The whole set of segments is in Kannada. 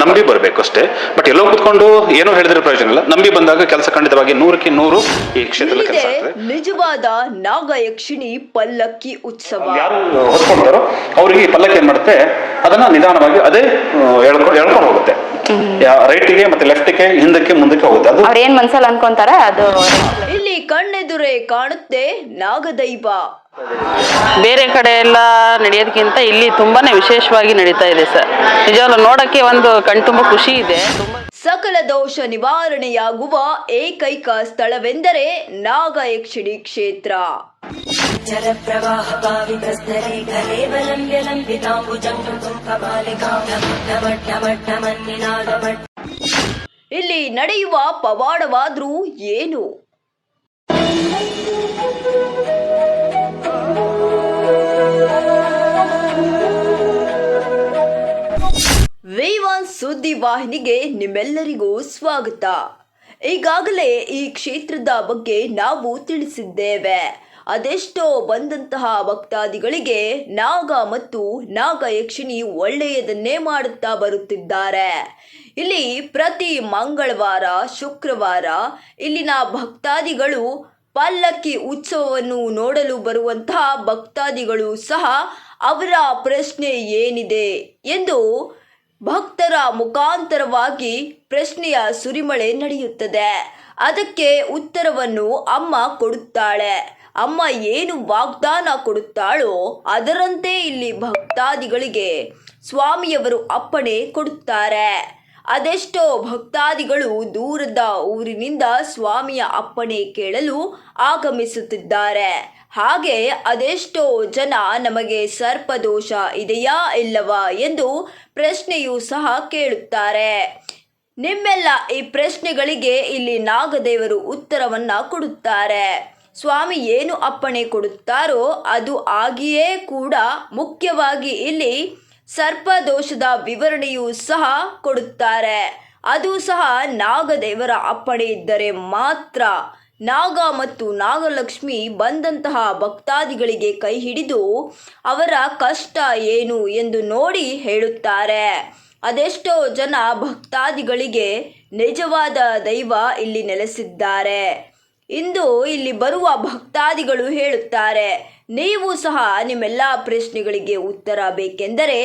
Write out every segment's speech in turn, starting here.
ನಂಬಿ ಬರಬೇಕು ಅಷ್ಟೇ. ಬಟ್ ಎಲ್ಲೋ ಕುತ್ಕೊಂಡು ಏನೋ ಹೇಳಿದ್ರೆ ಪ್ರಯೋಜನ ಇಲ್ಲ. ನಂಬಿ ಬಂದಾಗ ಕೆಲಸ ಖಂಡಿತವಾಗಿ 100ಕ್ಕೆ 100 ಈ ಕ್ಷೇತ್ರದಲ್ಲಿ ಕೆಲಸ ಆಗ್ತದೆ. ನಿಜವಾದ ನಾಗಯಕ್ಷಿಣಿ ಪಲ್ಲಕ್ಕಿ ಉತ್ಸವ. ಯಾರು ಹೊತ್ಕೊಳ್ತಾರೋ ಅವರಿಗೆ ಈ ಪಲ್ಲಕ್ಕಿ ಏನ್ ಮಾಡುತ್ತೆ, ಅದನ್ನ ನಿಧಾನವಾಗಿ ಅದೇ ಎಳ್ಕೊಂಡು ಹೋಗುತ್ತೆ. ರೈಟಿಗೆ ಮತ್ತೆ ಲೆಫ್ಟಿಗೆ, ಹಿಂದಕ್ಕೆ ಮುಂದಕ್ಕೆ ಹೋಗುತ್ತೆ. ಅದು ಅವ್ರ ಏನ್ ಮನ್ಸಲ್ಲಿ ಅನ್ಕೊಂತಾರ ಅದು. ಇಲ್ಲಿ ಕಣ್ಣೆದುರೇ ಕಾಣುತ್ತೆ ನಾಗದೈವ. ಬೇರೆ ಕಡೆ ಎಲ್ಲ ನಡೆಯೋದಕ್ಕಿಂತ ಇಲ್ಲಿ ತುಂಬಾನೇ ವಿಶೇಷವಾಗಿ ನಡೀತಾ ಇದೆ ಸರ್. ನಿಜವಾಗ್ಲೂ ನೋಡಕ್ಕೆ ಒಂದು ಕಣ್ತುಂಬ ಖುಷಿ ಇದೆ. ಸಕಲ ದೋಷ ನಿವಾರಣೆಯಾಗುವ ಏಕೈಕ ಸ್ಥಳವೆಂದರೆ ನಾಗಯಕ್ಷಿಣಿ ಕ್ಷೇತ್ರ. ಇಲ್ಲಿ ನಡೆಯುವ ಪವಾಡವಾದ್ರೂ ಏನು? ವಿ1 ಸುದ್ದಿ ವಾಹಿನಿಗೆ ನಿಮ್ಮೆಲ್ಲರಿಗೂ ಸ್ವಾಗತ. ಈಗಾಗಲೇ ಈ ಕ್ಷೇತ್ರದ ಬಗ್ಗೆ ನಾವು ತಿಳಿಸಿದ್ದೇವೆ. ಅದೆಷ್ಟೋ ಬಂದಂತಹ ಭಕ್ತಾದಿಗಳಿಗೆ ನಾಗ ಮತ್ತು ನಾಗಯಕ್ಷಿಣಿ ಒಳ್ಳೆಯದನ್ನೇ ಮಾಡುತ್ತಾ ಬರುತ್ತಿದ್ದಾರೆ. ಇಲ್ಲಿ ಪ್ರತಿ ಮಂಗಳವಾರ, ಶುಕ್ರವಾರ ಇಲ್ಲಿನ ಭಕ್ತಾದಿಗಳು ಪಲ್ಲಕ್ಕಿ ಉತ್ಸವವನ್ನು ನೋಡಲು ಬರುವಂತಹ ಭಕ್ತಾದಿಗಳು ಸಹ ಅವರ ಪ್ರಶ್ನೆ ಏನಿದೆ ಎಂದು ಭಕ್ತರ ಮುಖಾಂತರವಾಗಿ ಪ್ರಶ್ನೆಯ ಸುರಿಮಳೆ ನಡೆಯುತ್ತದೆ. ಅದಕ್ಕೆ ಉತ್ತರವನ್ನು ಅಮ್ಮ ಕೊಡುತ್ತಾಳೆ. ಅಮ್ಮ ಏನು ವಾಗ್ದಾನ ಕೊಡುತ್ತಾಳೋ ಅದರಂತೆ ಇಲ್ಲಿ ಭಕ್ತಾದಿಗಳಿಗೆ ಸ್ವಾಮಿಯವರು ಅಪ್ಪಣೆ ಕೊಡುತ್ತಾರೆ. ಅದೆಷ್ಟೋ ಭಕ್ತಾದಿಗಳು ದೂರದ ಊರಿನಿಂದ ಸ್ವಾಮಿಯ ಅಪ್ಪಣೆ ಕೇಳಲು ಆಗಮಿಸುತ್ತಿದ್ದಾರೆ. ಹಾಗೆ ಅದೆಷ್ಟೋ ಜನ ನಮಗೆ ಸರ್ಪದೋಷ ಇದೆಯಾ ಇಲ್ಲವಾ ಎಂದು ಪ್ರಶ್ನೆಯೂ ಸಹ ಕೇಳುತ್ತಾರೆ. ನಿಮ್ಮೆಲ್ಲ ಈ ಪ್ರಶ್ನೆಗಳಿಗೆ ಇಲ್ಲಿ ನಾಗದೇವರು ಉತ್ತರವನ್ನ ಕೊಡುತ್ತಾರೆ. ಸ್ವಾಮಿ ಏನು ಅಪ್ಪಣೆ ಕೊಡುತ್ತಾರೋ ಅದು ಆಗಿಯೇ ಕೂಡ ಮುಖ್ಯವಾಗಿ ಇಲ್ಲಿ ಸರ್ಪದೋಷದ ವಿವರಣೆಯೂ ಸಹ ಕೊಡುತ್ತಾರೆ. ಅದು ಸಹ ನಾಗದೇವರ ಅಪ್ಪಣೆ ಇದ್ದರೆ ಮಾತ್ರ. ನಾಗ ಮತ್ತು ನಾಗಲಕ್ಷ್ಮಿ ಬಂದಂತಹ ಭಕ್ತಾದಿಗಳಿಗೆ ಕೈ ಹಿಡಿದು ಅವರ ಕಷ್ಟ ಏನು ಎಂದು ನೋಡಿ ಹೇಳುತ್ತಾರೆ. ಅದೆಷ್ಟೋ ಜನ ಭಕ್ತಾದಿಗಳಿಗೆ ನಿಜವಾದ ದೈವ ಇಲ್ಲಿ ನೆಲೆಸಿದ್ದಾರೆ. ಇಂದು ಇಲ್ಲಿ ಬರುವ ಭಕ್ತಾದಿಗಳು ಹೇಳುತ್ತಾರೆ, ನೀವು ಸಹ ನಿಮ್ಮೆಲ್ಲ ಪ್ರಶ್ನೆಗಳಿಗೆ ಉತ್ತರ ಬೇಕೆಂದರೆ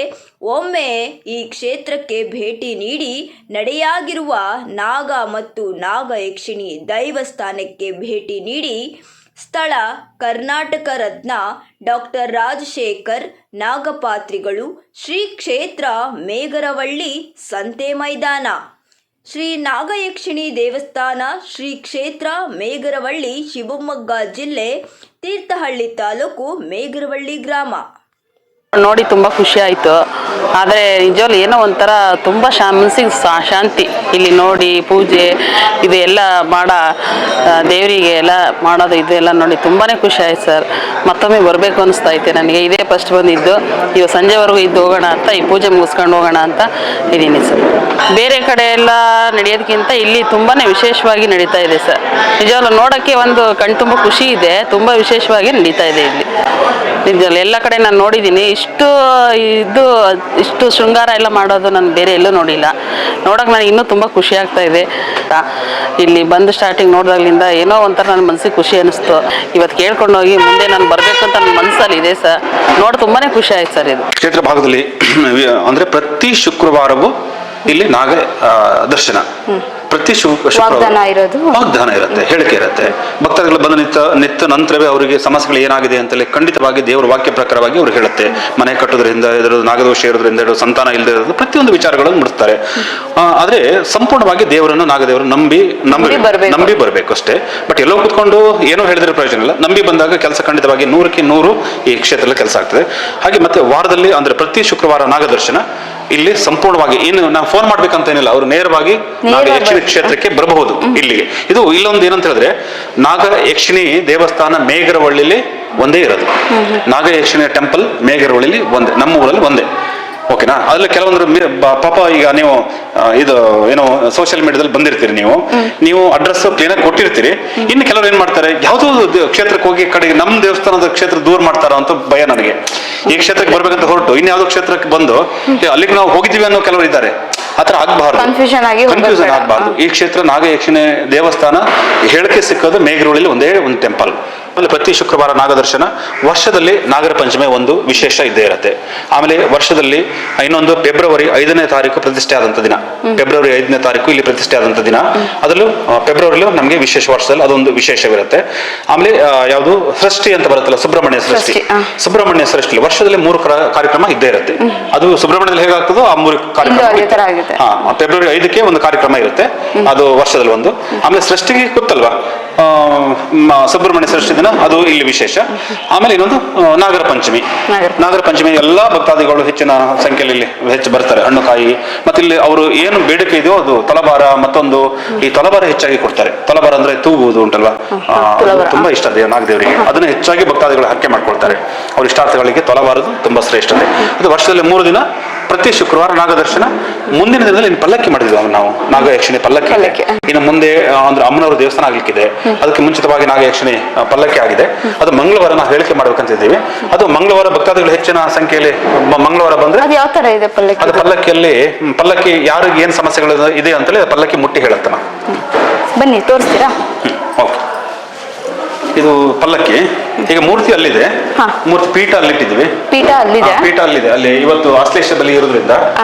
ಒಮ್ಮೆ ಈ ಕ್ಷೇತ್ರಕ್ಕೆ ಭೇಟಿ ನೀಡಿ ನಡೆಯಾಗಿರುವ ನಾಗ ಮತ್ತು ನಾಗಯಕ್ಷಿಣಿ ದೈವಸ್ಥಾನಕ್ಕೆ ಭೇಟಿ ನೀಡಿ. ಸ್ಥಳ ಕರ್ನಾಟಕ ರತ್ನ ಡಾಕ್ಟರ್ ರಾಜಶೇಖರ್ ನಾಗಪಾತ್ರಿಗಳು, ಶ್ರೀ ಕ್ಷೇತ್ರ ಮೇಗರವಳ್ಳಿ, ಸಂತೆ ಮೈದಾನ. ಶ್ರೀ ನಾಗಯಕ್ಷಿಣಿ ದೇವಸ್ಥಾನ, ಶ್ರೀ ಕ್ಷೇತ್ರ ಮೇಗರವಳ್ಳಿ, ಶಿವಮೊಗ್ಗ ಜಿಲ್ಲೆ, ತೀರ್ಥಹಳ್ಳಿ ತಾಲೂಕು, ಮೇಗರವಳ್ಳಿ ಗ್ರಾಮ. ನೋಡಿ ತುಂಬ ಖುಷಿ ಆಯಿತು. ಆದರೆ ನಿಜವಾಗ್ಲೂ ಏನೋ ಒಂಥರ ತುಂಬ ಮನಸ್ಸಿಗೆ ಶಾಂತಿ. ಇಲ್ಲಿ ನೋಡಿ ಪೂಜೆ ಇದು ಎಲ್ಲ ದೇವರಿಗೆ ಎಲ್ಲ ಮಾಡೋದು ಇದೆಲ್ಲ ನೋಡಿ ತುಂಬಾ ಖುಷಿ ಆಯ್ತು ಸರ್. ಮತ್ತೊಮ್ಮೆ ಬರಬೇಕು ಅನಿಸ್ತಾ ಐತೆ ನನಗೆ. ಇದೇ ಫಸ್ಟ್ ಬಂದಿದ್ದು, ಇವಾಗ ಸಂಜೆವರೆಗೂ ಇದ್ದು ಹೋಗೋಣ ಅಂತ, ಈ ಪೂಜೆ ಮುಗಿಸ್ಕೊಂಡು ಹೋಗೋಣ ಅಂತ ಇದ್ದೀನಿ ಸರ್. ಬೇರೆ ಕಡೆ ಎಲ್ಲ ನಡೆಯೋದಕ್ಕಿಂತ ಇಲ್ಲಿ ತುಂಬಾ ವಿಶೇಷವಾಗಿ ನಡೀತಾ ಇದೆ ಸರ್. ನಿಜವಾಗ್ಲೂ ನೋಡೋಕ್ಕೆ ಒಂದು ಕಣ್ತುಂಬ ಖುಷಿ ಇದೆ. ತುಂಬ ವಿಶೇಷವಾಗಿ ನಡೀತಾ ಇದೆ ಇಲ್ಲಿ. ನಿಜವಾಗ್ಲೂ ಎಲ್ಲ ಕಡೆ ನಾನು ನೋಡಿದ್ದೀನಿ. ಇಷ್ಟು ಶೃಂಗಾರ ಎಲ್ಲ ಮಾಡೋದು ನಾನು ಬೇರೆ ಎಲ್ಲೂ ನೋಡಿಲ್ಲ. ನೋಡೋಕೆ ನನಗೆ ಇನ್ನೂ ತುಂಬ ಖುಷಿ ಆಗ್ತಾ ಇದೆ. ಇಲ್ಲಿ ಬಂದು ಸ್ಟಾರ್ಟಿಂಗ್ ನೋಡಿದಾಗಲಿಂದ ಏನೋ ಒಂಥರ ನನ್ನ ಮನಸ್ಸಿಗೆ ಖುಷಿ ಅನ್ನಿಸ್ತು. ಇವತ್ತು ಕೇಳ್ಕೊಂಡೋಗಿ ಮುಂದೆ ನಾನು ಬರಬೇಕು ಅಂತ ನನ್ನ ಮನಸ್ಸಲ್ಲಿ ಇದೆ ಸರ್. ನೋಡಿ ತುಂಬಾ ಖುಷಿ ಆಯ್ತು ಸರ್. ಇದು ಕ್ಷೇತ್ರ ಭಾಗದಲ್ಲಿ ಅಂದರೆ ಪ್ರತಿ ಶುಕ್ರವಾರವೂ ಇಲ್ಲಿ ನಾಗ ದರ್ಶನ, ಪ್ರತಿ ವಾಗ್ದಾನ ಇರುತ್ತೆ, ಹೇಳಿಕೆ ಇರುತ್ತೆ. ಭಕ್ತರುಗಳು ಬಂದು ನಿಂತ ನಂತರವೇ ಅವರಿಗೆ ಸಮಸ್ಯೆಗಳು ಏನಾಗಿದೆ ಅಂತೇಳಿ ಖಂಡಿತವಾಗಿ ದೇವರ ವಾಕ್ಯ ಪ್ರಕಾರವಾಗಿ ಅವ್ರು ಹೇಳುತ್ತೆ. ಮನೆ ಕಟ್ಟೋದ್ರಿಂದ ಇರೋದು, ನಾಗದೋಷ ಇರೋದ್ರಿಂದ ಇರೋದು, ಸಂತಾನ ಇಲ್ಲದೆ ಇರೋದು, ಪ್ರತಿಯೊಂದು ವಿಚಾರಗಳನ್ನು ಮುಡಿಸ್ತಾರೆ. ಆದ್ರೆ ಸಂಪೂರ್ಣವಾಗಿ ದೇವರನ್ನು, ನಾಗದೇವರು ನಂಬಿ ಬರಬೇಕು ಅಷ್ಟೇ. ಬಟ್ ಎಲ್ಲೋ ಕುತ್ಕೊಂಡು ಏನೋ ಹೇಳಿದ್ರೆ ಪ್ರಯೋಜನ ಇಲ್ಲ. ನಂಬಿ ಬಂದಾಗ ಕೆಲಸ ಖಂಡಿತವಾಗಿ 100ಕ್ಕೆ 100 ಈ ಕ್ಷೇತ್ರದಲ್ಲಿ ಕೆಲಸ ಆಗ್ತದೆ. ಹಾಗೆ ಮತ್ತೆ ವಾರದಲ್ಲಿ ಅಂದ್ರೆ ಪ್ರತಿ ಶುಕ್ರವಾರ ನಾಗದರ್ಶನ ಇಲ್ಲಿ ಸಂಪೂರ್ಣವಾಗಿ. ಏನು ನಾವು ಫೋನ್ ಮಾಡ್ಬೇಕಂತ ಏನಿಲ್ಲ, ಅವರು ನೇರವಾಗಿ ನಾಗಯಕ್ಷಿಣಿ ಕ್ಷೇತ್ರಕ್ಕೆ ಬರಬಹುದು. ಇಲ್ಲಿಗೆ ಇದು ಇಲ್ಲೊಂದು ಏನಂತ ಹೇಳಿದ್ರೆ, ನಾಗಯಕ್ಷಿಣಿ ದೇವಸ್ಥಾನ ಮೇಗರವಳ್ಳಿಲಿ ಒಂದೇ ಇರೋದು. ನಾಗಯಕ್ಷಿಣಿ ಟೆಂಪಲ್ ಮೇಗರವಳ್ಳಿಲಿ ಒಂದೇ, ನಮ್ಮ ಊರಲ್ಲಿ ಒಂದೇ. ಓಕೆನಾ? ಅದ್ರಲ್ಲಿ ಕೆಲವೊಂದು ಪಾಪ ಈಗ ನೀವು ಇದು ಏನೋ ಸೋಷಿಯಲ್ ಮೀಡಿಯಾದಲ್ಲಿ ಬಂದಿರ್ತೀರಿ, ನೀವು ಅಡ್ರೆಸ್ ಕ್ಲೀನ್ ಆಗಿ ಕೊಟ್ಟಿರ್ತೀರಿ. ಇನ್ನು ಕೆಲವರು ಏನ್ ಮಾಡ್ತಾರೆ, ಯಾವುದೋ ಕ್ಷೇತ್ರಕ್ಕೆ ಹೋಗಿ ಕಡೆಗೆ ನಮ್ಮ ದೇವಸ್ಥಾನದ ಕ್ಷೇತ್ರ ದೂರ ಮಾಡ್ತಾರ ಅಂತ ಭಯ ನನಗೆ. ಈ ಕ್ಷೇತ್ರಕ್ಕೆ ಬರ್ಬೇಕಂತ ಹೊರಟು ಇನ್ಯಾವುದೋ ಕ್ಷೇತ್ರಕ್ಕೆ ಬಂದು ಅಲ್ಲಿಗೆ ನಾವು ಹೋಗಿದ್ದೀವಿ ಅನ್ನೋ ಕೆಲವರು ಇದ್ದಾರೆ. ಆತರ ಆಗ್ಬಾರ್ದು, Confusion ಆಗಿ ಕನ್ಫ್ಯೂಷನ್ ಆಗ್ಬಾರ್ದು. ಈ ಕ್ಷೇತ್ರ ನಾಗಯಕ್ಷಿಣೆ ದೇವಸ್ಥಾನ ಹೇಳಿಕೆ ಸಿಕ್ಕೋದು ಮೇಗರೂಳಲ್ಲಿ ಒಂದೇ ಒಂದು ಟೆಂಪಲ್. ಆಮೇಲೆ ಪ್ರತಿ ಶುಕ್ರವಾರ ನಾಗದರ್ಶನ, ವರ್ಷದಲ್ಲಿ ನಾಗರ ಪಂಚಮಿ ಒಂದು ವಿಶೇಷ ಇದ್ದೇ ಇರುತ್ತೆ. ಆಮೇಲೆ ವರ್ಷದಲ್ಲಿ ಇನ್ನೊಂದು ಫೆಬ್ರವರಿ 5ನೇ ತಾರೀಕು ಪ್ರತಿಷ್ಠೆ ಆದಂತ ದಿನ, ಫೆಬ್ರವರಿ 5ನೇ ತಾರೀಕು ಇಲ್ಲಿ ಪ್ರತಿಷ್ಠೆ ಆದಂತ ದಿನ. ಅದರಲ್ಲೂ ಫೆಬ್ರವರಿಲೂ ನಮಗೆ ವಿಶೇಷ, ವರ್ಷದಲ್ಲಿ ಅದೊಂದು ವಿಶೇಷವಿರುತ್ತೆ. ಆಮೇಲೆ ಯಾವುದು ಸೃಷ್ಟಿ ಅಂತ ಬರುತ್ತಲ್ಲ, ಸುಬ್ರಹ್ಮಣ್ಯ ಸೃಷ್ಟಿ. ಸುಬ್ರಹ್ಮಣ್ಯ ಸೃಷ್ಟಿ ವರ್ಷದಲ್ಲಿ 3 ಕಾರ್ಯಕ್ರಮ ಇದ್ದೇ ಇರುತ್ತೆ. ಅದು ಸುಬ್ರಹ್ಮಣ್ಯದಲ್ಲಿ ಹೇಗಾಗ್ತದೋ ಆ 3 ಕಾರ್ಯಕ್ರಮ. ಫೆಬ್ರವರಿ 5ಕ್ಕೆ ಒಂದು ಕಾರ್ಯಕ್ರಮ ಇರುತ್ತೆ, ಅದು ವರ್ಷದಲ್ಲಿ ಒಂದು. ಆಮೇಲೆ ಸೃಷ್ಟಿಗೆ ಗೊತ್ತಲ್ವಾ, ಸುಬ್ರಹ್ಮಣ್ಯ ಸೃಷ್ಟಿ ದಿನ, ಅದು ಇಲ್ಲಿ ವಿಶೇಷ. ಆಮೇಲೆ ಇನ್ನೊಂದು ನಾಗರ ಪಂಚಮಿ. ನಾಗರ ಪಂಚಮಿ ಎಲ್ಲಾ ಭಕ್ತಾದಿಗಳು ಹೆಚ್ಚಿನ ಸಂಖ್ಯೆಯಲ್ಲಿ ಇಲ್ಲಿ ಹೆಚ್ಚು ಬರ್ತಾರೆ. ಹಣ್ಣು ಕಾಯಿ ಮತ್ತೆ ಇಲ್ಲಿ ಅವರು ಏನು ಬೇಡಿಕೆ ಇದೆಯೋ ಅದು ತಲಭಾರ, ಮತ್ತೊಂದು ಈ ತಲಭಾರ ಹೆಚ್ಚಾಗಿ ಕೊಡ್ತಾರೆ. ತಲಭಾರ ಅಂದ್ರೆ ತೂಗುವುದು ಉಂಟಲ್ವಾ, ತುಂಬಾ ಇಷ್ಟ ನಾಗದೇವರಿಗೆ. ಅದನ್ನ ಹೆಚ್ಚಾಗಿ ಭಕ್ತಾದಿಗಳು ಹರಕೆ ಮಾಡ್ಕೊಳ್ತಾರೆ. ಅವ್ರ ಇಷ್ಟಾರ್ಥಗಳಿಗೆ ತಲಭಾರದು ತುಂಬಾ ಶ್ರೇಷ್ಠತೆ. ಅದು ವರ್ಷದಲ್ಲಿ 3 ದಿನ, ಪ್ರತಿ ಶುಕ್ರವಾರ ನಾಗದರ್ಶನ. ಮುಂದಿನ ದಿನದಲ್ಲಿ ಇನ್ನು ಪಲ್ಲಕ್ಕಿ ಮಾಡಿದ್ವಿ ನಾವು, ನಾಗಯಕ್ಷಿಣಿ ಪಲ್ಲಕ್ಕಿ. ಇನ್ನು ಮುಂದೆ ಅಂದ್ರೆ ಅಮ್ಮನವರ ದೇವಸ್ಥಾನ ಆಗ್ಲಿಕ್ಕಿದೆ, ಅದಕ್ಕೆ ಮುಂಚಿತವಾಗಿ ನಾಗಯಕ್ಷಿಣಿ ಪಲ್ಲಕ್ಕಿ ಆಗಿದೆ. ಅದು ಮಂಗಳವಾರ ನಾವು ಹೇಳಿಕೆ ಮಾಡ್ಬೇಕಂತಿದ್ದೀವಿ. ಅದು ಮಂಗಳವಾರ ಭಕ್ತಾದಿಗಳು ಹೆಚ್ಚಿನ ಸಂಖ್ಯೆಯಲ್ಲಿ ಮಂಗಳವಾರ ಬಂದ್ರೆ ಯಾವ ತರ ಇದೆ ಪಲ್ಲಕ್ಕಿ? ಅದು ಪಲ್ಲಕ್ಕಿಯಲ್ಲಿ ಪಲ್ಲಕ್ಕಿ ಯಾರಿಗೆ ಏನ್ ಸಮಸ್ಯೆಗಳು ಇದೆ ಅಂತೇಳಿ ಪಲ್ಲಕ್ಕಿ ಮುಟ್ಟಿ ಹೇಳುತ್ತೆ. ಬನ್ನಿ ತೋರಿಸ್ತೀರಾ? ಓಕೆ, ಇದು ಪಲ್ಲಕ್ಕಿ. ಈಗ ಮೂರ್ತಿ ಅಲ್ಲಿದೆ, ಮೂರ್ತಿ ಪೀಠ ಅಲ್ಲಿಟ್ಟಿದ್ವಿ. ಪೀಠ ಅಲ್ಲಿದೆ, ಪೀಠ ಅಲ್ಲಿದೆ. ಅಲ್ಲಿ ಇವತ್ತು ಆಶ್ಲೇಷ ಬಲಿ ಇರೋದ್ರಿಂದ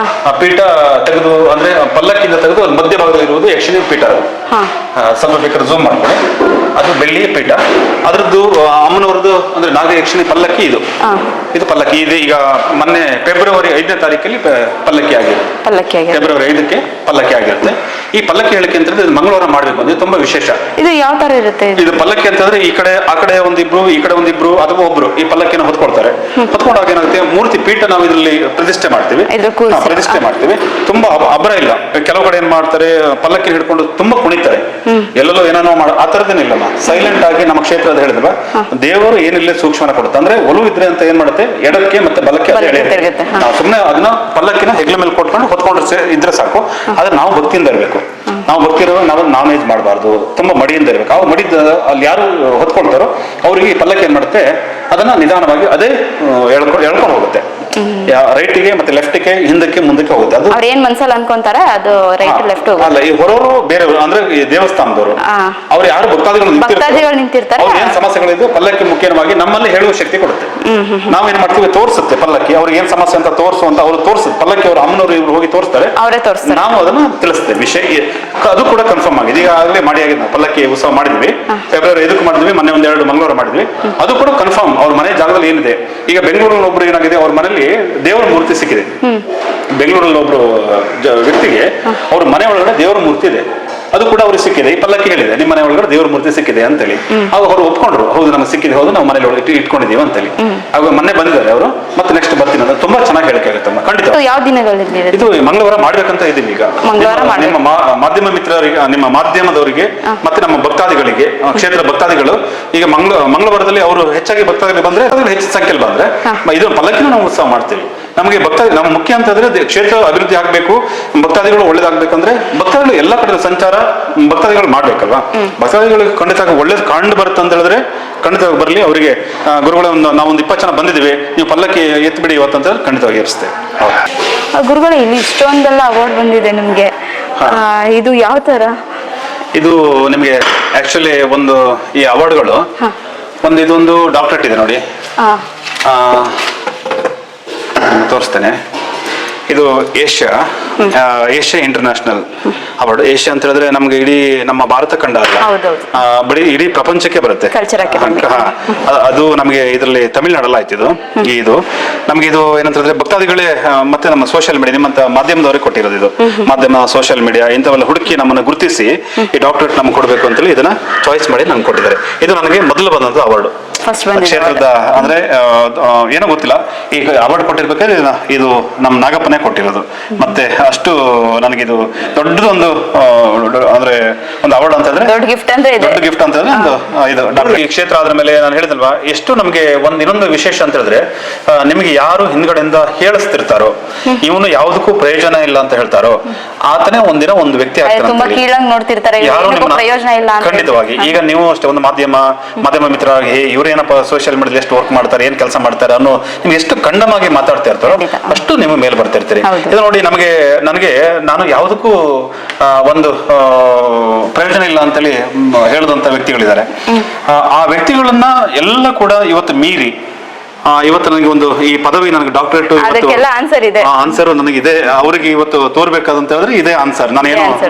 ಆ ಪೀಠ ತೆಗೆದು, ಅಂದ್ರೆ ಪಲ್ಲಕ್ಕಿಂದ ತೆಗೆದು ಅಲ್ಲಿ ಮಧ್ಯ ಭಾಗದಲ್ಲಿ ಇರುವುದು ಯಕ್ಷಿಣಿ ಪೀಠ. ಸ್ವಲ್ಪ ಬೇಕಾದ್ರೆ ಝೂಮ್ ಮಾಡ್ಕೊಳ್ಳಿ. ಅದು ಬೆಳ್ಳಿ ಪೀಠ. ಅದ್ರದ್ದು ಅಮ್ಮನವ್ರದ್ದು ಅಂದ್ರೆ ನಾಗಯಕ್ಷಿಣಿ ಪಲ್ಲಕ್ಕಿ ಇದು. ಇದು ಪಲ್ಲಕ್ಕಿ ಇದೆ. ಈಗ ಮೊನ್ನೆ ಫೆಬ್ರವರಿ 5ನೇ ತಾರೀಕಲ್ಲಿ ಪಲ್ಲಕ್ಕಿ ಆಗಿದೆ. ಫೆಬ್ರವರಿ 5ಕ್ಕೆ ಪಲ್ಲಕ್ಕಿ ಆಗಿರುತ್ತೆ. ಈ ಪಲ್ಲಕ್ಕಿ ಹೇಳಿಕೆ ಅಂತಂದ್ರೆ ಮಂಗಳವಾರ ಮಾಡ್ಬೇಕು ಅಂದ್ರೆ ತುಂಬಾ ವಿಶೇಷ. ಇದು ಯಾವ ತರ ಇರುತ್ತೆ? ಇದು ಪಲ್ಲಕ್ಕಿ ಅಂತಂದ್ರೆ ಈ ಕಡೆ ಆ ಕಡೆ ಒಂದಿಬ್ರು, ಈ ಕಡೆ ಒಂದಿಬ್ರು ಅಥವಾ ಒಬ್ರು ಈ ಪಲ್ಲಕ್ಕಿನ ಹೊತ್ಕೊಳ್ತಾರೆ. ಹೊತ್ಕೊಂಡಾಗ ಏನಾಗುತ್ತೆ, ಮೂರ್ತಿ ಪೀಠ ನಾವು ಇದರಲ್ಲಿ ಪ್ರತಿಷ್ಠೆ ಮಾಡ್ತೀವಿ. ತುಂಬಾ ಅಬ್ರ ಇಲ್ಲ. ಕೆಲವು ಕಡೆ ಏನ್ ಮಾಡ್ತಾರೆ, ಪಲ್ಲಕ್ಕಿ ಹಿಡ್ಕೊಂಡು ತುಂಬಾ ಕುಣಿತಾರೆ, ಎಲ್ಲೆಲ್ಲೋ ಏನೇನೋ ಆ ತರದೇನಿಲ್ಲಮ್ಮ. ಸೈಲೆಂಟ್ ಆಗಿ ನಮ್ಮ ಕ್ಷೇತ್ರದ ಹೇಳಿದ್ವ, ದೇವರು ಏನಿಲ್ಲ ಸೂಕ್ಷ್ಮನ ಕೊಡುತ್ತೆ. ಅಂದ್ರೆ ಒಲವು ಇದ್ರೆ ಅಂತ ಏನ್ ಮಾಡುತ್ತೆ, ಎಡಕ್ಕೆ ಮತ್ತೆ ಬಲಕ್ಕೆ ನಾವು ಸುಮ್ಮನೆ ಅದನ್ನ ಪಲ್ಲಕ್ಕಿನ ಹೆಗ್ಲ ಮೇಲೆ ಕೊಟ್ಕೊಂಡು ಹೊತ್ಕೊಂಡು ಇದ್ರೆ ಸಾಕು. ಆದ್ರೆ ನಾವು ಭಕ್ತಿಯಿಂದ ಇರಬೇಕು. ನಾವು ಭಕ್ತಿ ಇರೋ ನಾವು ನಾನ್ ವೆಜ್ ಮಾಡಬಾರ್ದು, ತುಂಬಾ ಮಡಿಯಿಂದ ಇರ್ಬೇಕು. ಅವು ಮಡಿದ ಅಲ್ಲಿ ಯಾರು ಹೊತ್ಕೊಳ್ತಾರೋ ಅವ್ರಿಗೆ ಈ ಪಲ್ಲಕ್ಕಿ ಏನ್ ಮಾಡುತ್ತೆ, ಅದನ್ನ ನಿಧಾನವಾಗಿ ಅದೇ ಎಳ್ಕೊಂಡು ಹೋಗುತ್ತೆ. ರೈಟಿಗೆ ಮತ್ತೆ ಲೆಫ್ಟ್ಗೆ, ಹಿಂದಕ್ಕೆ ಮುಂದಕ್ಕೆ ಹೋಗುತ್ತೆ. ಅದು ಅವ್ರು ಏನ್ ಮನ್ಸಲ್ಲಿ ಅನ್ಕೊಂತಾರೆ ಅದು ರೈಟ್ ಲೆಫ್ಟ್ ಅಲ್ಲ. ಈ ಹೊರವರು ಬೇರೆ ಅಂದ್ರೆ ಈ ದೇವಸ್ಥಾನದವರು ಅವ್ರು ಯಾರು ಭಕ್ತಾದಿಗಳು ನಿಂತಿರ್ತಾರೆ, ಅವ್ರ ಏನ್ ಸಮಸ್ಯೆಗಳಿದೆ ಪಲ್ಲಕ್ಕಿ ಮುಖ್ಯವಾಗಿ ನಮ್ಮಲ್ಲಿ ಹೇಳುವ ಶಕ್ತಿ ಕೊಡುತ್ತೆ. ನಾವೇನ್ ಮಾಡ್ತೀವಿ, ತೋರಿಸುತ್ತೆ ಪಲ್ಲಕ್ಕಿ ಅವ್ರಿಗೆ ಏನ್ ಸಮಸ್ಯೆ ಅಂತ ತೋರಿಸುವಂತ ಅವ್ರು ತೋರಿಸುತ್ತೆ. ಪಲ್ಲಕ್ಕಿ ಅವ್ರು ಅಮ್ಮನವ್ರು ಇವ್ರು ಹೋಗಿ ತೋರಿಸ್ತಾರೆ, ನಾವು ಅದನ್ನ ತಿಳಿಸ್ತೇವೆ. ವಿಷಯ ಅದು ಕೂಡ ಕನ್ಫರ್ಮ್ ಆಗಿದೆ. ಈಗಾಗಲೇ ಮಾಡಿ ಆಗಿದೆ. ಪಲ್ಲಕ್ಕಿ ಉತ್ಸವ ಮಾಡಿದ್ವಿ, ಫೆಬ್ರವರಿ 5ಕ್ಕೆ ಮಾಡಿದ್ವಿ, ಮೊನ್ನೆ 1-2 ಮಂಗಳವಾರ ಮಾಡಿದ್ವಿ. ಅದು ಕೂಡ ಕನ್ಫರ್ಮ್. ಅವ್ರ ಮನೆ ಜಾಗದಲ್ಲಿ ಏನಿದೆ. ಈಗ ಬೆಂಗಳೂರಲ್ಲಿ ಒಬ್ರು ಏನಾಗಿದೆ, ಅವ್ರ ಮನೇಲಿ ದೇವರ ಮೂರ್ತಿ ಸಿಕ್ಕಿದೆ. ಬೆಂಗಳೂರಲ್ಲಿ ಒಬ್ರು ವ್ಯಕ್ತಿಗೆ ಅವ್ರ ಮನೆ ಒಳಗಡೆ ದೇವರ ಮೂರ್ತಿ ಇದೆ. ಅದು ಕೂಡ ಅವ್ರಿಗೆ ಸಿಕ್ಕಿದೆ. ಈ ಪಲ್ಲಕ್ಕಿ ಹೇಳಿದೆ, ನಿಮ್ಮ ಮನೆ ಒಳಗಡೆ ದೇವರ ಮೂರ್ತಿ ಸಿಕ್ಕಿದೆ ಅಂತೇಳಿ. ಆಗ ಅವರು ಒಪ್ಕೊಂಡ್ರು, ಹೌದು ನಮ್ಗೆ ಸಿಕ್ಕಿದೆ, ಹೌದು ನಾವು ಮನೇಲಿ ಒಳಗೆ ಇಟ್ಕೊಂಡಿದೀವಿ ಅಂತೇಳಿ. ಆಗ ಮೊನ್ನೆ ಬಂದಿದ್ದಾರೆ ಅವರು, ಮತ್ತೆ ನೆಕ್ಸ್ಟ್ ಬರ್ತೀನಿ ಅಂತ. ತುಂಬಾ ಚೆನ್ನಾಗಿ ಹೇಳಿಕೆ ಆಗುತ್ತಮ್ಮ, ಖಂಡಿತ. ಯಾವ ದಿನಗಳಲ್ಲಿ ಇದು ಮಂಗಳವಾರ ಮಾಡ್ಬೇಕಂತ ಇದೀವಿ. ಈಗ ನಿಮ್ಮ ಮಾಧ್ಯಮ ಮಿತ್ರರಿಗೆ, ನಿಮ್ಮ ಮಾಧ್ಯಮದವರಿಗೆ ಮತ್ತೆ ನಮ್ಮ ಭಕ್ತಾದಿಗಳಿಗೆ, ಕ್ಷೇತ್ರ ಭಕ್ತಾದಿಗಳು ಈಗ ಮಂಗಳವಾರದಲ್ಲಿ ಅವರು ಹೆಚ್ಚಾಗಿ ಭಕ್ತಾದಿಗಳು ಬಂದ್ರೆ, ಹೆಚ್ಚು ಸಂಖ್ಯೆಯಲ್ಲಿ ಬಂದ್ರೆ ಇದು ಪಲ್ಲಕ್ಕಿನ ನಾವು ಉತ್ಸವ ಮಾಡ್ತೀವಿ. ನಮಗೆ ನಮ್ಮ ಮುಖ್ಯ ಅಂತಂದ್ರೆ ಕ್ಷೇತ್ರ ಅಭಿವೃದ್ಧಿ ಆಗ್ಬೇಕು, ಭಕ್ತಾದಿಗಳು ಒಳ್ಳೇದಾಗ್ಬೇಕಂದ್ರೆ ಭಕ್ತಾದಿಗಳು ಎಲ್ಲ ಕಡೆ ಸಂಚಾರ ಭಕ್ತಾದಿಗಳು ಮಾಡ್ಬೇಕಲ್ವಾ. ಭಕ್ತಾದಿಗಳಿಗೆ ಖಂಡಿತ ಒಳ್ಳೇದು ಕಂಡು ಬರುತ್ತೆ ಅಂತ ಹೇಳಿದ್ರೆ ಖಂಡಿತವಾಗಿ ಬರಲಿ. ಅವರಿಗೆ ಗುರುಗಳ ನಾವೊಂದು 20 ಜನ ಬಂದಿದ್ದೀವಿ, ನೀವು ಪಲ್ಲಕ್ಕಿ ಎತ್ಬಿಡಿ ಇವತ್ತು ಅಂತ ಖಂಡಿತವಾಗಿ ಏರಿಸ್ತೇವೆ. ಗುರುಗಳು ಇಲ್ಲಿ ಇಷ್ಟೊಂದೆಲ್ಲ ಅವಾರ್ಡ್ ಬಂದಿದೆ ನಿಮ್ಗೆ, ಇದು ಯಾವ ತರ? ಇದು ನಿಮ್ಗೆ ಆಕ್ಚುಲಿ ಒಂದು ಈ ಅವಾರ್ಡ್ಗಳು ಇದೊಂದು ಡಾಕ್ಟರೇಟ್ ಇದೆ ನೋಡಿ, ತೋರಿಸ್ತೇನೆ. ಇದು ಏಷ್ಯಾ ಇಂಟರ್ನ್ಯಾಷನಲ್ ಅವಾರ್ಡ್. ಏಷ್ಯಾ ಅಂತ ಹೇಳಿದ್ರೆ ನಮ್ಗೆ ಇಡೀ ನಮ್ಮ ಭಾರತ ಖಂಡ ಅಲ್ಲ, ಬರೀ ಇಡೀ ಪ್ರಪಂಚಕ್ಕೆ ಬರುತ್ತೆ. ಅದು ನಮಗೆ ಇದರಲ್ಲಿ ತಮಿಳ್ನಾಡಲ್ಲ ಆಯ್ತು. ಇದು ನಮ್ಗೆ ಇದು ಏನಂತ ಹೇಳಿದ್ರೆ ಭಕ್ತಾದಿಗಳೇ ಮತ್ತೆ ನಮ್ಮ ಸೋಷಿಯಲ್ ಮೀಡಿಯಾ, ನಿಮ್ಮಂತ ಮಾಧ್ಯಮದವರೇ ಕೊಟ್ಟಿರೋದು. ಇದು ಮಾಧ್ಯಮ, ಸೋಷಿಯಲ್ ಮೀಡಿಯಾ ಇಂಥವೆಲ್ಲ ಹುಡುಕಿ ನಮ್ಮನ್ನು ಗುರುತಿಸಿ ಈ ಡಾಕ್ಟರೇಟ್ ನಮ್ಗೆ ಕೊಡ್ಬೇಕು ಅಂತೇಳಿ ಇದನ್ನ ಚಾಯ್ಸ್ ಮಾಡಿ ನಮ್ಗೆ ಕೊಟ್ಟಿದ್ದಾರೆ. ಇದು ನನಗೆ ಮೊದಲು ಬಂದಂತ ಅವಾರ್ಡ್ ಕ್ಷೇತ್ರದ. ಅಂದ್ರೆ ಏನೋ ಗೊತ್ತಿಲ್ಲ, ಈಗ ಅವಾರ್ಡ್ ಕೊಟ್ಟಿರ್ಬೇಕಾದ್ರೆ ಇದು ನಮ್ಮ ನಾಗಪ್ಪನೇ ಕೊಟ್ಟಿರೋದು. ಮತ್ತೆ ಅಷ್ಟು ನನಗಿದು ದೊಡ್ಡದೊಂದು ಅಂದ್ರೆ ಒಂದು ಅವಾರ್ಡ್ ಅಂತಂದ್ರೆ ದೊಡ್ಡ ಗಿಫ್ಟ್ ಅಂತಂದ್ರೆ ಒಂದು ಇದು ಡಾಕ್ಟರ್. ಈ ಕ್ಷೇತ್ರ ಆದ್ರ ಮೇಲೆ ನಾನು ಹೇಳಿದಲ್ವಾ, ಎಷ್ಟು ನಮ್ಗೆ ಇನ್ನೊಂದು ವಿಶೇಷ ಅಂತ ಹೇಳಿದ್ರೆ, ನಿಮಗೆ ಯಾರು ಹಿಂದ್ಗಡೆಯಿಂದ ಹೇಳಿಸ್ತಿರ್ತಾರೋ, ಇವನು ಯಾವುದಕ್ಕೂ ಪ್ರಯೋಜನ ಇಲ್ಲ ಅಂತ ಹೇಳ್ತಾರೋ, ಆತನೇ ಒಂದಿನ ಒಂದು ವ್ಯಕ್ತಿ ಆಗ್ತಾನೆ ತುಂಬಾ ಅಂತ ಹೇಳಿ. ಕೀಳಾಗಿ ನೋಡ್ತಿರ್ತಾರೆ, ಯಾರು ಏನಕ್ಕೂ ನಿಮ್ಮನ್ನ ಪ್ರಯೋಜನ ಇಲ್ಲ ಅಂತ. ಖಂಡಿತವಾಗಿ ಈಗ ನೀವು ಅಷ್ಟೇ ಒಂದು ಮಾಧ್ಯಮ ಮಿತ್ರರಾಗಿ ಇವ್ರೇನಪ್ಪ ಸೋಷಿಯಲ್ ಮೀಡಿಯಾದಲ್ಲಿ ಎಷ್ಟು ವರ್ಕ್ ಮಾಡ್ತಾರೆ, ಏನ್ ಕೆಲಸ ಮಾಡ್ತಾರೆ ಅನ್ನೋ ನಿಮ್ಗೆ ಎಷ್ಟು ಖಂಡವಾಗಿ ಮಾತಾಡ್ತಾ ಇರ್ತಾರೋ ಖಂಡಿತ. ಅಷ್ಟು ನಿಮ್ಮ ಮೇಲೆ ಬರ್ತಾ ಇರ್ತೀರಿ. ಹೌದು. ಇದು ನೋಡಿ ನನಗೆ ನಾನು ಯಾವುದಕ್ಕೂ ಒಂದು ಪ್ರಯೋಜನ ಇಲ್ಲ ಅಂತೇಳಿ ಹೇಳದಂತ ವ್ಯಕ್ತಿಗಳಿದ್ದಾರೆ. ಆ ವ್ಯಕ್ತಿಗಳನ್ನ ಎಲ್ಲ ಕೂಡ ಇವತ್ತು ಮೀರಿ ಇವತ್ತು ನನಗೆ ಒಂದು ಈ ಪದವಿ ನನಗೆ ಡಾಕ್ಟರೇಟ್ ಅದಕ್ಕೆಲ್ಲ ಆನ್ಸರ್ ಇದೆ. ಆನ್ಸರ್ ನನಗಿದೆ. ಅವರಿಗೆ ಇವತ್ತು ತೋರ್ಬೇಕಾದಂತ ಹೇಳಿದ್ರೆ ಇದೇ ಆನ್ಸರ್.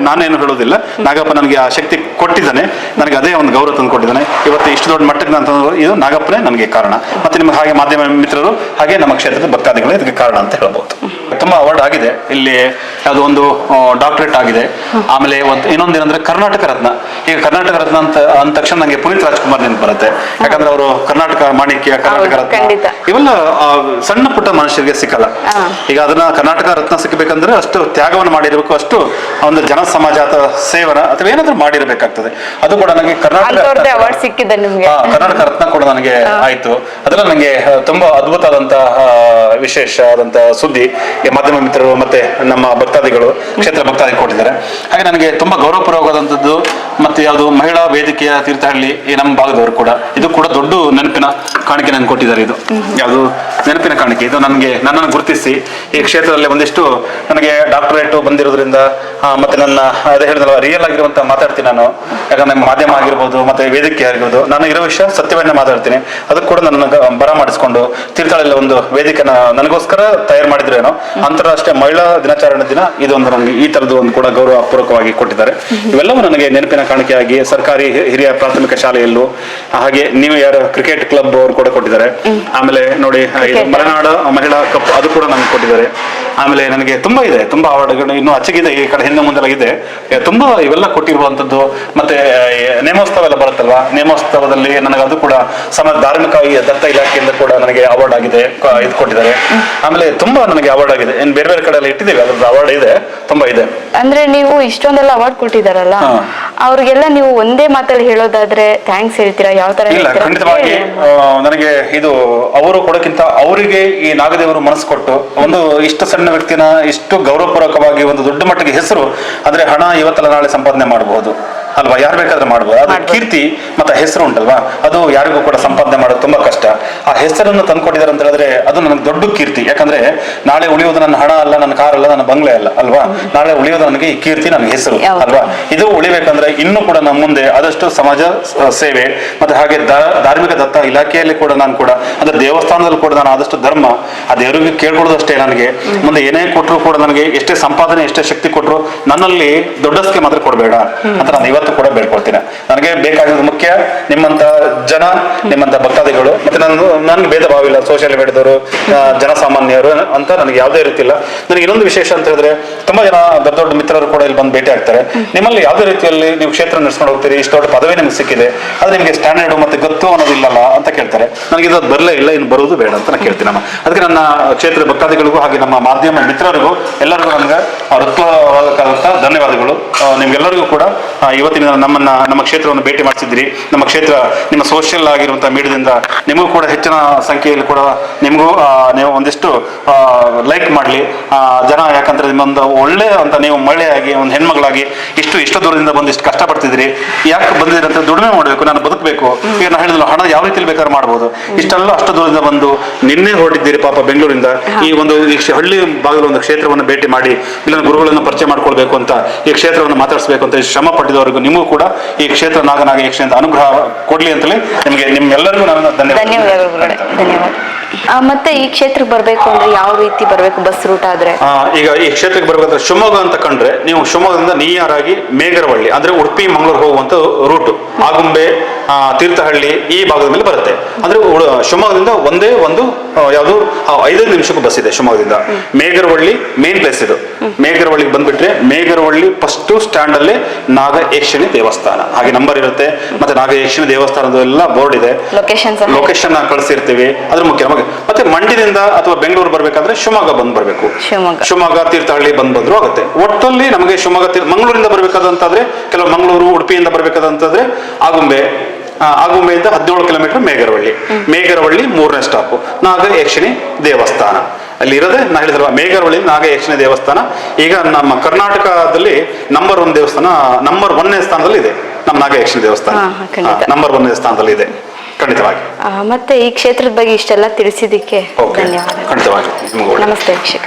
ನಾನೇನು ಹೇಳೋದಿಲ್ಲ. ನಾಗಪ್ಪ ನನಗೆ ಆ ಶಕ್ತಿ ಕೊಟ್ಟಿದ್ದಾನೆ, ನನಗೆ ಅದೇ ಒಂದು ಗೌರವ ತಂದು ಕೊಟ್ಟಿದ್ದಾನೆ. ಇವತ್ತು ಇಷ್ಟು ದೊಡ್ಡ ಮಟ್ಟಕ್ಕೆ ನಾನು ಇದು ನಾಗಪ್ಪನೇ ನನಗೆ ಕಾರಣ. ಮತ್ತೆ ನಿಮ್ಗೆ ಹಾಗೆ ಮಾಧ್ಯಮ ಮಿತ್ರರು ಹಾಗೆ ನಮ್ಮ ಕ್ಷೇತ್ರದ ಭಕ್ತಾದಿಗಳು ಇದಕ್ಕೆ ಕಾರಣ ಅಂತ ಹೇಳ್ಬೋದು. ತುಂಬಾ ಅವಾರ್ಡ್ ಆಗಿದೆ ಇಲ್ಲಿ. ಯಾವುದು ಒಂದು ಡಾಕ್ಟರೇಟ್ ಆಗಿದೆ. ಆಮೇಲೆ ಇನ್ನೊಂದೇನಂದ್ರೆ ಕರ್ನಾಟಕ ರತ್ನ. ಈಗ ಕರ್ನಾಟಕ ರತ್ನ ಅಂದ ತಕ್ಷಣ ನನಗೆ ಪುನೀತ್ ರಾಜ್ಕುಮಾರ್ ನೆನಪು ಬರುತ್ತೆ. ಯಾಕಂದ್ರೆ ಅವರು ಕರ್ನಾಟಕ ಮಾಣಿಕ್ಯ, ಕರ್ನಾಟಕ ರತ್ನ ಇವೆಲ್ಲ ಸಣ್ಣ ಪುಟ್ಟ ಮನುಷ್ಯರಿಗೆ ಸಿಕ್ಕಲ್ಲ. ಈಗ ಅದನ್ನ ಕರ್ನಾಟಕ ರತ್ನ ಸಿಕ್ಕಬೇಕಂದ್ರೆ ಅಷ್ಟು ತ್ಯಾಗವನ್ನು ಮಾಡಿರ್ಬೇಕು, ಅಷ್ಟು ಒಂದು ಜನ ಸಮಾಜಾತ ಸೇವನ ಅಥವಾ ಏನಾದ್ರೂ ಮಾಡಿರ್ಬೇಕಾಗ್ತದೆ. ಅದು ಕೂಡ ನನಗೆ ಕರ್ನಾಟಕ ಅವಾರ್ಡ್ ಸಿಕ್ಕಿದೆ ನಿಮ್ಗೆ. ಕರ್ನಾಟಕ ರತ್ನ ಕೂಡ ನನಗೆ ಆಯ್ತು. ಅದೆಲ್ಲ ನನಗೆ ತುಂಬಾ ಅದ್ಭುತ ಆದಂತಹ ವಿಶೇಷ ಆದಂತಹ ಸುದ್ದಿ ಮಾಧ್ಯಮ ಮಿತ್ರರು ಮತ್ತೆ ನಮ್ಮ ಭಕ್ತಾದಿಗಳು, ಕ್ಷೇತ್ರ ಭಕ್ತಾದಿಗಳು ಕೊಟ್ಟಿದ್ದಾರೆ. ಹಾಗೆ ನನಗೆ ತುಂಬಾ ಗೌರವಪೂರ್ವಕವಾದಂಥದ್ದು ಮತ್ತೆ ಯಾವುದು ಮಹಿಳಾ ವೇದಿಕೆಯ ತೀರ್ಥಹಳ್ಳಿ ಈ ನಮ್ಮ ಭಾಗದವರು ಕೂಡ ಇದು ಕೂಡ ದೊಡ್ಡ ನೆನಪಿನ ಕಾಣಿಕೆ ನನಗೆ ಕೊಟ್ಟಿದ್ದಾರೆ. ಇದು ಯಾವುದು ನೆನಪಿನ ಕಾಣಿಕೆ. ಇದು ನನ್ನನ್ನು ಗುರುತಿಸಿ ಈ ಕ್ಷೇತ್ರದಲ್ಲಿ ಒಂದಿಷ್ಟು ನನಗೆ ಡಾಕ್ಟರೇಟ್ ಬಂದಿರೋದ್ರಿಂದ ಮತ್ತೆ ನನ್ನ ಅದೇ ಹೇಳಿದಲ್ಲ ರಿಯಲ್ ಆಗಿರುವಂತ ಮಾತಾಡ್ತೀನಿ ನಾನು. ಯಾಕಂದ್ರೆ ಮಾಧ್ಯಮ ಆಗಿರ್ಬೋದು ಮತ್ತೆ ವೇದಿಕೆ ಆಗಿರ್ಬೋದು, ನಾನು ಇರೋ ವಿಷಯ ಸತ್ಯವನ್ನೇ ಮಾತಾಡ್ತೀನಿ. ಅದಕ್ಕೆ ಕೂಡ ನನ್ನ ಬರ ಮಾಡಿಸ್ಕೊಂಡು ತೀರ್ಥಹಳ್ಳಿ ಒಂದು ವೇದಿಕೆನ ನನಗೋಸ್ಕರ ತಯಾರು ಮಾಡಿದ್ರೇನೋ ಅಂತಾರಾಷ್ಟ್ರೀಯ ಮಹಿಳಾ ದಿನಾಚರಣೆ ದಿನ ಇದೊಂದು ನನಗೆ ಈ ತರದ್ದು ಒಂದು ಕೂಡ ಗೌರವ ಪೂರ್ವಕವಾಗಿ ಕೊಟ್ಟಿದ್ದಾರೆ. ಇವೆಲ್ಲವೂ ನನಗೆ ನೆನಪಿನ ಕಾಣಿಕೆಯಾಗಿ ಸರ್ಕಾರಿ ಹಿರಿಯ ಪ್ರಾಥಮಿಕ ಶಾಲೆಯಲ್ಲೂ ಹಾಗೆ ನ್ಯೂ ಇಯರ್ ಕ್ರಿಕೆಟ್ ಕ್ಲಬ್ ಅವರು ಕೂಡ ಕೊಟ್ಟಿದ್ದಾರೆ. ಆಮೇಲೆ ನೋಡಿ ಮಲೆನಾಡು ಮಹಿಳಾ ಕಪ್ ಅದು ಕೂಡ ನನಗೆ ಕೊಟ್ಟಿದ್ದಾರೆ. ಆಮೇಲೆ ನನಗೆ ತುಂಬಾ ಇದೆ, ತುಂಬಾ ಅವಾರ್ಡ್ಗಳು ಇನ್ನೂ ಅಚ್ಚಗಿದೆ ಈ ಕಡೆ ಹಿಂದೆ ಮುಂದೆಲ್ಲ ಇದೆ. ತುಂಬಾ ಇವೆಲ್ಲ ಕೊಟ್ಟಿರುವಂತದ್ದು. ಮತ್ತೆ ನೇಮೋತ್ಸವ ಎಲ್ಲ ಬರುತ್ತಲ್ವಾ, ನೇಮೋತ್ಸವದಲ್ಲಿ ನನಗೆ ಅದು ಕೂಡ ಧಾರ್ಮಿಕ ದತ್ತ ಇಲಾಖೆಯಿಂದ ಕೂಡ ನನಗೆ ಅವಾರ್ಡ್ ಆಗಿದೆ, ಇದು ಕೊಟ್ಟಿದ್ದಾರೆ. ಆಮೇಲೆ ತುಂಬಾ ನನಗೆ ಅವಾರ್ಡ್ ಆಗಿದೆ. ಏನ್ ಬೇರೆ ಬೇರೆ ಕಡೆ ಎಲ್ಲ ಇಟ್ಟಿದ್ದೇವೆ, ಅದ್ರದ್ದು ಅವಾರ್ಡ್ ಇದೆ, ತುಂಬಾ ಇದೆ. ಅಂದ್ರೆ ನೀವು ಇಷ್ಟೊಂದೆಲ್ಲ ಅವಾರ್ಡ್ ಕೊಟ್ಟಿದಾರಲ್ಲ, ಅವ್ರಿಗೆಲ್ಲ ನೀವು ಒಂದೇ ಮಾತಲ್ಲಿ ಹೇಳೋದಾದ್ರೆ ಥ್ಯಾಂಕ್ಸ್ ಹೇಳ್ತೀರಾ? ಯಾವ ತರ? ಇಲ್ಲ, ಖಂಡಿತವಾಗಿ ನನಗೆ ಇದು ಅವರು ಕೊಡೋಕ್ಕಿಂತ ಅವರಿಗೆ ಈ ನಾಗದೇವರು ಮನಸ್ಸು ಕೊಟ್ಟು ಒಂದು ಇಷ್ಟು ಸಣ್ಣ ವ್ಯಕ್ತಿನ ಇಷ್ಟು ಗೌರವಪೂರ್ವಕವಾಗಿ ಒಂದು ದೊಡ್ಡ ಮಟ್ಟಿಗೆ ಹೆಸರು ಅಂದ್ರೆ ಹಣ ಇವತ್ತಲ್ಲ ನಾಳೆ ಸಂಪಾದನೆ ಮಾಡಬಹುದು ಅಲ್ವಾ, ಯಾರು ಬೇಕಾದ್ರೆ ಮಾಡ್ಬೋದು. ಆದ್ರೆ ಕೀರ್ತಿ ಮತ್ತೆ ಹೆಸರು ಉಂಟಲ್ವಾ, ಅದು ಯಾರಿಗೂ ಕೂಡ ಸಂಪಾದನೆ ಮಾಡೋದು ತುಂಬಾ ಕಷ್ಟ. ಆ ಹೆಸರನ್ನು ತಂದ್ಕೊಟ್ಟಿದ್ದಾರೆ ಅಂತ ಹೇಳಿದ್ರೆ ಅದು ನನಗೆ ದೊಡ್ಡ ಕೀರ್ತಿ. ಯಾಕಂದ್ರೆ ನಾಳೆ ಉಳಿಯೋದು ನನ್ನ ಹಣ ಅಲ್ಲ, ನನ್ನ ಕಾರ್ ಅಲ್ಲ, ನನ್ನ ಬಂಗ್ಲೆ ಅಲ್ಲ ಅಲ್ವಾ. ನಾಳೆ ಉಳಿಯೋದು ನನಗೆ ಈ ಕೀರ್ತಿ, ನನಗೆ ಹೆಸರು ಅಲ್ವಾ. ಇದು ಉಳಿಬೇಕಂದ್ರೆ ಇನ್ನೂ ಕೂಡ ನಮ್ಮ ಮುಂದೆ ಆದಷ್ಟು ಸಮಾಜ ಸೇವೆ ಮತ್ತೆ ಹಾಗೆ ಧಾರ್ಮಿಕ ದತ್ತ ಇಲಾಖೆಯಲ್ಲಿ ಕೂಡ ನಾನು ಕೂಡ ಅಂದ್ರೆ ದೇವಸ್ಥಾನದಲ್ಲಿ ಕೂಡ ನಾನು ಆದಷ್ಟು ಧರ್ಮ ಆ ದೇವರಿಗೆ ಕೇಳ್ಕೊಳ್ಳೋದಷ್ಟೇ. ನನಗೆ ಮುಂದೆ ಏನೇ ಕೊಟ್ಟರು ಕೂಡ ನನಗೆ ಎಷ್ಟೇ ಸಂಪಾದನೆ ಎಷ್ಟೇ ಶಕ್ತಿ ಕೊಟ್ಟರು ನನ್ನಲ್ಲಿ ದೊಡ್ಡಸ್ಕೆ ಮಾತ್ರ ಕೊಡಬೇಡ ಅಂತ ನಾನು ಇವತ್ತು ಕೂಡ ಬೇಡ್ಕೊಳ್ತೀನಿ. ನನಗೆ ಬೇಕಾಗಿರೋದು ಮುಖ್ಯ ನಿಮ್ಮಂತ ಜನ, ನಿಮ್ಮಂತ ಭಕ್ತಾದಿಗಳು. ಮತ್ತೆ ನನ್ಗೆ ಭೇದ ಭಾವ ಇಲ್ಲ, ಸೋಷಿಯಲ್ ಮೀಡಿಯಾದವರು ಜನಸಾಮಾನ್ಯರು ಅಂತ ನನಗೆ ಯಾವುದೇ ರೀತಿ ಇಲ್ಲ. ನನಗೆ ಇನ್ನೊಂದು ವಿಶೇಷ ಅಂತ ಹೇಳಿದ್ರೆ ತುಂಬಾ ಜನ ದೊಡ್ಡ ದೊಡ್ಡ ಮಿತ್ರರು ಕೂಡ ಇಲ್ಲಿ ಬಂದು ಭೇಟಿ ಆಗ್ತಾರೆ. ನಿಮ್ಮಲ್ಲಿ ಯಾವುದೇ ರೀತಿಯಲ್ಲಿ ನೀವು ಕ್ಷೇತ್ರ ನಡೆಸ್ಕೊಂಡು ಹೋಗ್ತೀರಿ, ಇಷ್ಟು ದೊಡ್ಡ ಪದವಿ ನಿಮ್ಗೆ ಸಿಕ್ಕಿದೆ, ಅದು ನಿಮಗೆ ಸ್ಟ್ಯಾಂಡರ್ಡ್ ಮತ್ತೆ ಗೊತ್ತು ಅನ್ನೋದಿಲ್ಲಲ್ಲ ಅಂತ ಕೇಳ್ತಾರೆ. ನನಗೆ ಇದು ಬರಲೇ ಇಲ್ಲ, ಇನ್ನು ಬರುವುದು ಬೇಡ ಅಂತ ನಾನು ಕೇಳ್ತೀನಿ. ಅದಕ್ಕೆ ನನ್ನ ಕ್ಷೇತ್ರ ಭಕ್ತಾದಿಗಳಿಗೂ ಹಾಗೆ ನಮ್ಮ ಮಾಧ್ಯಮ ಮಿತ್ರರಿಗೂ ಎಲ್ಲರಿಗೂ ನನಗೆ ಹೃತ್ಪೂರ್ವಕವಾದಂಥ ಧನ್ಯವಾದಗಳು. ನಿಮ್ಗೆಲ್ಲರಿಗೂ ಕೂಡ ಇವತ್ತಿನ ನಮ್ಮ ಕ್ಷೇತ್ರವನ್ನು ಭೇಟಿ ಮಾಡಿಸಿದ್ರಿ. ನಮ್ಮ ಕ್ಷೇತ್ರ ನಿಮ್ಮ ಸೋಷಿಯಲ್ ಆಗಿರುವಂತಹ ಮೀಡಿಯಾದಿಂದ ನಿಮಗೂ ಕೂಡ ಹೆಚ್ಚಿನ ಸಂಖ್ಯೆಯಲ್ಲಿ ಕೂಡ ನಿಮಗೂ ನೀವು ಒಂದಿಷ್ಟು ಲೈಕ್ ಮಾಡಲಿ ಜನ. ಯಾಕಂದ್ರೆ ನಿಮ್ಮೊಂದು ಒಳ್ಳೆ ಅಂತ ನೀವು ಮಹಿಳೆಯಾಗಿ ಒಂದು ಹೆಣ್ಮಗಳಾಗಿ ಇಷ್ಟು ದೂರದಿಂದ ಬಂದು ಇಷ್ಟು ಕಷ್ಟಪಡ್ತಿದ್ರಿ. ಯಾಕೆ ಬಂದಿದ್ರಿ ಅಂತ ದುಡಿಮೆ ಮಾಡಬೇಕು, ನಾನು ಬದುಕಬೇಕು. ಈಗ ನಾನು ಹೇಳಿದ್ರು ಹಣ ಯಾವ ರೀತಿಯಲ್ಲಿ ಬೇಕಾದ್ರೆ ಮಾಡ್ಬೋದು. ಇಷ್ಟೆಲ್ಲ ಅಷ್ಟು ದೂರದಿಂದ ಬಂದು ನಿನ್ನೆ ಹೊರಟಿದ್ದೀರಿ ಪಾಪ ಬೆಂಗಳೂರಿಂದ ಈ ಒಂದು ಹಳ್ಳಿ ಭಾಗದ ಒಂದು ಕ್ಷೇತ್ರವನ್ನು ಭೇಟಿ ಮಾಡಿ ಇಲ್ಲ ಗುರುಗಳನ್ನು ಪರಿಚಯ ಮಾಡ್ಕೊಳ್ಬೇಕು ಅಂತ ಈ ಕ್ಷೇತ್ರವನ್ನು ಮಾತಾಡಿಸ್ಬೇಕು ಅಂತ ಶ್ರಮ ಪಟ್ಟಿದವರೆಗೂ ನಿಮಗೂ ಕೂಡ ಈ ಕ್ಷೇತ್ರ ನಾಗನಾಗ ಯಕ್ಷಿಂದ ಅನುಗ್ರಹ ಕೊಡ್ಲಿ ಅಂತಲೇ ನಿಮ್ಗೆಲ್ಲರಿಗೂ ನಾನು ಧನ್ಯವಾದ. ಮತ್ತೆ ಈ ಕ್ಷೇತ್ರಕ್ಕೆ ಬರ್ಬೇಕು ಅಂದ್ರೆ ಯಾವ ರೀತಿ ಬರ್ಬೇಕು? ಬಸ್ ರೂಟ್ ಆದ್ರೆ ಈಗ ಈ ಕ್ಷೇತ್ರಕ್ಕೆ ಬರ್ಬೇಕಂದ್ರೆ ಶಿವಮೊಗ್ಗ ಅಂತ ಕಂಡ್ರೆ ನೀವು ಶಿವಮೊಗ್ಗದಿಂದ ನಿಯರಾಗಿ ಮೇಗರವಳ್ಳಿ ಅಂದ್ರೆ ಉಡುಪಿ ಮಂಗಳೂರು ಹೋಗುವಂತ ರೂಟ್ ಆಗುಂಬೆ ತೀರ್ಥಹಳ್ಳಿ ಈ ಭಾಗದ ಮೇಲೆ ಬರುತ್ತೆ. ಅಂದ್ರೆ ಶಿವಮೊಗ್ಗದಿಂದ ಒಂದೇ ಒಂದು ಯಾವುದು 5 ನಿಮಿಷಕ್ಕೂ ಬಸ್ ಇದೆ ಶಿವಮೊಗ್ಗದಿಂದ. ಮೇಗರವಳ್ಳಿ ಮೇನ್ ಪ್ಲೇಸ್ ಇದು. ಮೇಗರವಳ್ಳಿಗೆ ಬಂದ್ಬಿಟ್ರೆ ಮೇಗರವಳ್ಳಿ ಫಸ್ಟ್ ಸ್ಟ್ಯಾಂಡ್ ಅಲ್ಲಿ ನಾಗಯಕ್ಷಿಣಿ ದೇವಸ್ಥಾನ ಹಾಗೆ ನಂಬರ್ ಇರುತ್ತೆ. ಮತ್ತೆ ನಾಗಯಕ್ಷಿಣಿ ದೇವಸ್ಥಾನದ ಎಲ್ಲ ಬೋರ್ಡ್ ಇದೆ, ಲೊಕೇಶನ್ ಕಳಿಸಿರ್ತೀವಿ. ಅದ್ರ ಮುಖ್ಯ ಮತ್ತೆ ಮಂಡ್ಯದಿಂದ ಅಥವಾ ಬೆಂಗಳೂರು ಬರ್ಬೇಕಾದ್ರೆ ಶಿವಮೊಗ್ಗ ಬರ್ಬೇಕು. ಶಿವಮೊಗ್ಗ ತೀರ್ಥಹಳ್ಳಿ ಬಂದ್ರು ಆಗುತ್ತೆ. ಒಟ್ಟಲ್ಲಿ ನಮಗೆ ಶಿವಮೊಗ್ಗ ಮಂಗಳೂರಿಂದ ಬರ್ಬೇಕಾದಂತಾದ್ರೆ ಕೆಲವು ಮಂಗಳೂರು ಉಡುಪಿಯಿಂದ ಬರ್ಬೇಕಾದಂತಾದ್ರೆ ಆಗುಂಬೆಯಿಂದ 17 ಕಿಲೋಮೀಟರ್ ಮೇಗರವಳ್ಳಿ 3ನೇ ಸ್ಟಾಪ್ ನಾಗಯಕ್ಷಿಣಿ ದೇವಸ್ಥಾನ. ಅಲ್ಲಿ ಇರೋದೇ ನಾ ಹೇಳಿದ್ರಲ್ಲ ಮೇಘರವಳ್ಳಿ ನಾಗಯಕ್ಷಿಣಿ ದೇವಸ್ಥಾನ ಈಗ ನಮ್ಮ ಕರ್ನಾಟಕದಲ್ಲಿ ನಂಬರ್ 1 ದೇವಸ್ಥಾನ, ನಂಬರ್ 1ನೇ ಸ್ಥಾನದಲ್ಲಿ ಇದೆ ನಮ್ಮ ನಾಗಯಕ್ಷಿಣಿ ದೇವಸ್ಥಾನ. ನಂಬರ್ 1ನೇ ಸ್ಥಾನದಲ್ಲಿ ಇದೆ ಖಂಡಿತವಾಗಿ. ಮತ್ತೆ ಈ ಕ್ಷೇತ್ರದ ಬಗ್ಗೆ ಇಷ್ಟೆಲ್ಲ ತಿಳಿಸಿದ್ದಕ್ಕೆ ಓಕೆ, ಧನ್ಯವಾದ. ಖಂಡಿತವಾಗಿ. ನಮಸ್ತೆ ವೀಕ್ಷಕ.